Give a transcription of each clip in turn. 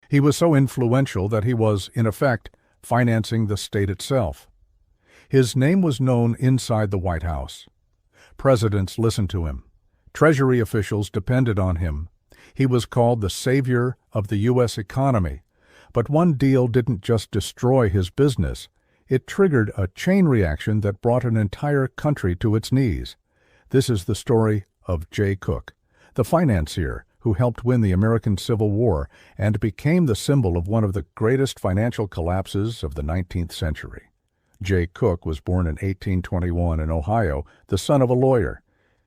He was so influential that he was, in effect, financing the state itself. His name was known inside the White House. Presidents listened to him. Treasury officials depended on him. He was called the savior of the U.S. economy. But one deal didn't just destroy his business. It triggered a chain reaction that brought an entire country to its knees. This is the story of Jay Cooke, the financier who helped win the American Civil War and became the symbol of one of the greatest financial collapses of the 19th century. Jay Cooke was born in 1821 in Ohio, the son of a lawyer.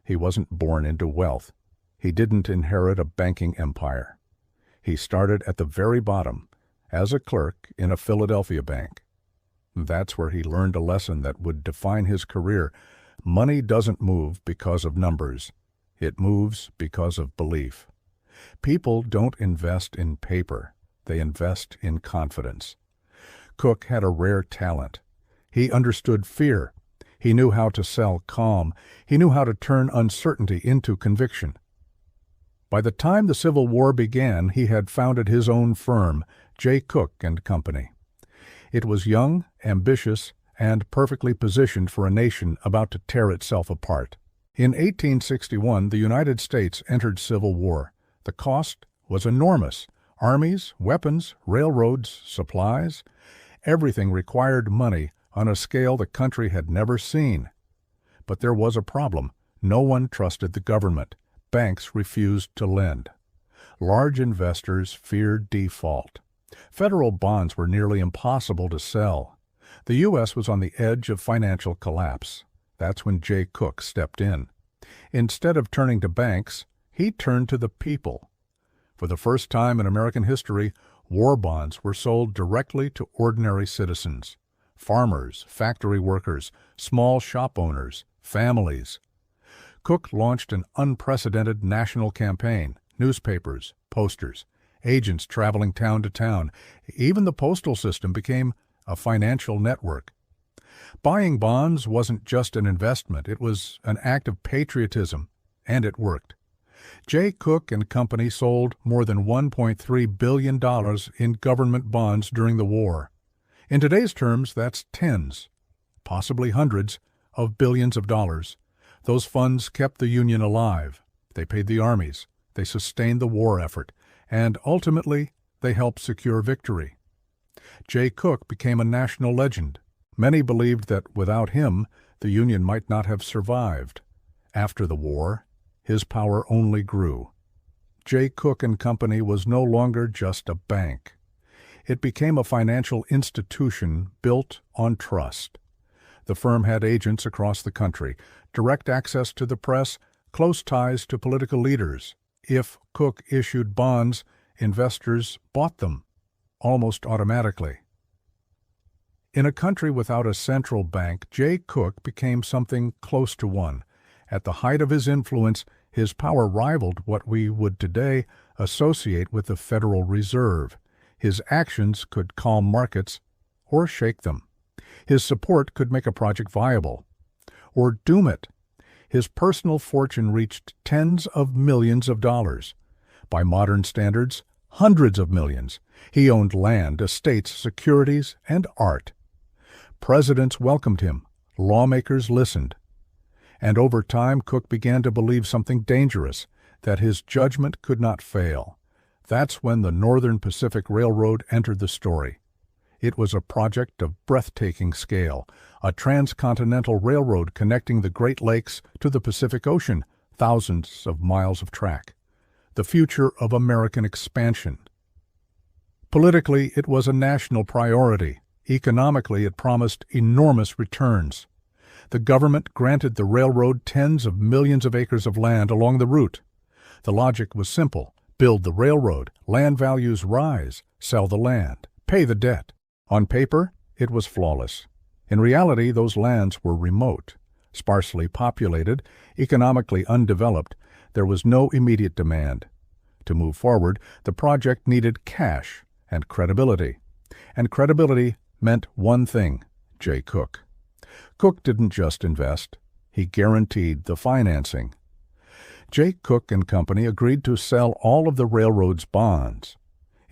He wasn't born into wealth. He didn't inherit a banking empire. He started at the very bottom, as a clerk in a Philadelphia bank. That's where he learned a lesson that would define his career. Money doesn't move because of numbers. It moves because of belief. People don't invest in paper. They invest in confidence. Cooke had a rare talent. He understood fear. He knew how to sell calm. He knew how to turn uncertainty into conviction. By the time the Civil War began, he had founded his own firm, Jay Cooke and Company. It was young, ambitious, and perfectly positioned for a nation about to tear itself apart. In 1861, the United States entered civil war. The cost was enormous. Armies, weapons, railroads, supplies. Everything required money on a scale the country had never seen. But there was a problem. No one trusted the government. Banks refused to lend. Large investors feared default. Federal bonds were nearly impossible to sell. The U.S. was on the edge of financial collapse. That's when Jay Cooke stepped in. Instead of turning to banks, he turned to the people. For the first time in American history, war bonds were sold directly to ordinary citizens. Farmers, factory workers, small shop owners, families. Cooke launched an unprecedented national campaign, newspapers, posters, agents traveling town to town. Even the postal system became a financial network. Buying bonds wasn't just an investment, it was an act of patriotism, and it worked. Jay Cooke and Company sold more than $1.3 billion in government bonds during the war. In today's terms, that's tens, possibly hundreds, of billions of dollars. Those funds kept the Union alive. They paid the armies. They sustained the war effort. And ultimately, they helped secure victory. Jay Cooke became a national legend. Many believed that without him, the Union might not have survived. After the war, his power only grew. Jay Cooke and Company was no longer just a bank. It became a financial institution built on trust. The firm had agents across the country, direct access to the press, close ties to political leaders. If Cooke issued bonds, investors bought them, almost automatically. In a country without a central bank, Jay Cooke became something close to one. At the height of his influence, his power rivaled what we would today associate with the Federal Reserve. His actions could calm markets or shake them. His support could make a project viable or doom it. His personal fortune reached tens of millions of dollars. By modern standards, hundreds of millions. He owned land, estates, securities, and art. Presidents welcomed him. Lawmakers listened. And over time, Cooke began to believe something dangerous, that his judgment could not fail. That's when the Northern Pacific Railroad entered the story. It was a project of breathtaking scale, a transcontinental railroad connecting the Great Lakes to the Pacific Ocean, thousands of miles of track. The future of American expansion. Politically, it was a national priority. Economically, it promised enormous returns. The government granted the railroad tens of millions of acres of land along the route. The logic was simple. Build the railroad, land values rise, sell the land, pay the debt. On paper, it was flawless. In reality, those lands were remote, sparsely populated, economically undeveloped. There was no immediate demand. To move forward, the project needed cash and credibility. And credibility meant one thing: Jay Cooke. Cooke didn't just invest. He guaranteed the financing. Jay Cooke and Company agreed to sell all of the railroad's bonds.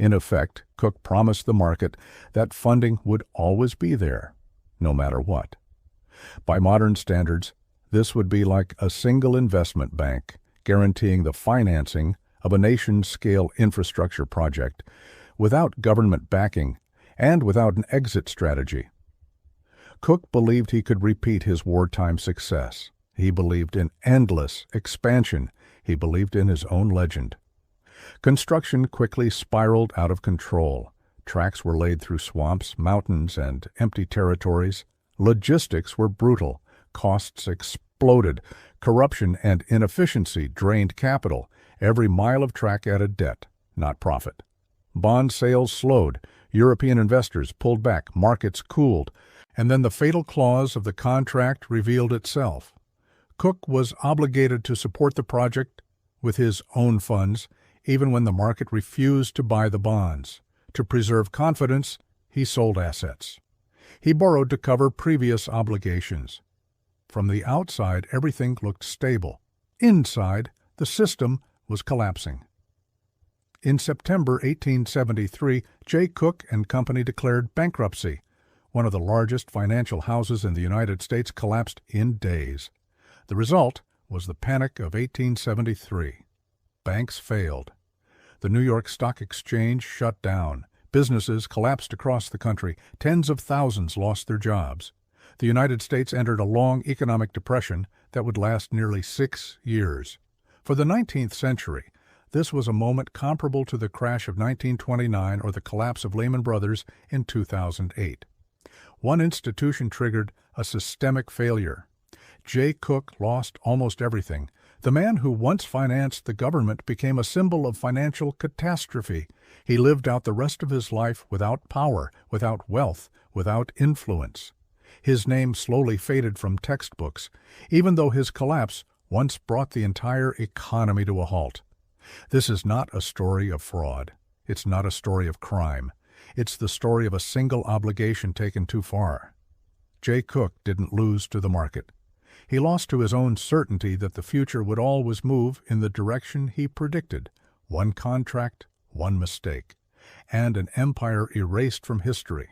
In effect, Cooke promised the market that funding would always be there, no matter what. By modern standards, this would be like a single investment bank guaranteeing the financing of a nation-scale infrastructure project without government backing and without an exit strategy. Cooke believed he could repeat his wartime success. He believed in endless expansion. He believed in his own legend. Construction quickly spiraled out of control. Tracks were laid through swamps, mountains, and empty territories. Logistics were brutal. Costs exploded. Corruption and inefficiency drained capital. Every mile of track added debt, not profit. Bond sales slowed. European investors pulled back. Markets cooled. And then the fatal clause of the contract revealed itself. Cooke was obligated to support the project with his own funds, even when the market refused to buy the bonds. To preserve confidence, he sold assets. He borrowed to cover previous obligations. From the outside, everything looked stable. Inside, the system was collapsing. In September 1873, Jay Cooke and Company declared bankruptcy. One of the largest financial houses in the United States collapsed in days. The result was the Panic of 1873. Banks failed. The New York Stock Exchange shut down. Businesses collapsed across the country. Tens of thousands lost their jobs. The United States entered a long economic depression that would last nearly 6 years. For the 19th century, this was a moment comparable to the crash of 1929 or the collapse of Lehman Brothers in 2008. One institution triggered a systemic failure. Jay Cooke lost almost everything. The man who once financed the government became a symbol of financial catastrophe. He lived out the rest of his life without power, without wealth, without influence. His name slowly faded from textbooks, even though his collapse once brought the entire economy to a halt. This is not a story of fraud. It's not a story of crime. It's the story of a single obligation taken too far. Jay Cooke didn't lose to the market. He lost to his own certainty that the future would always move in the direction he predicted. One contract, one mistake, and an empire erased from history.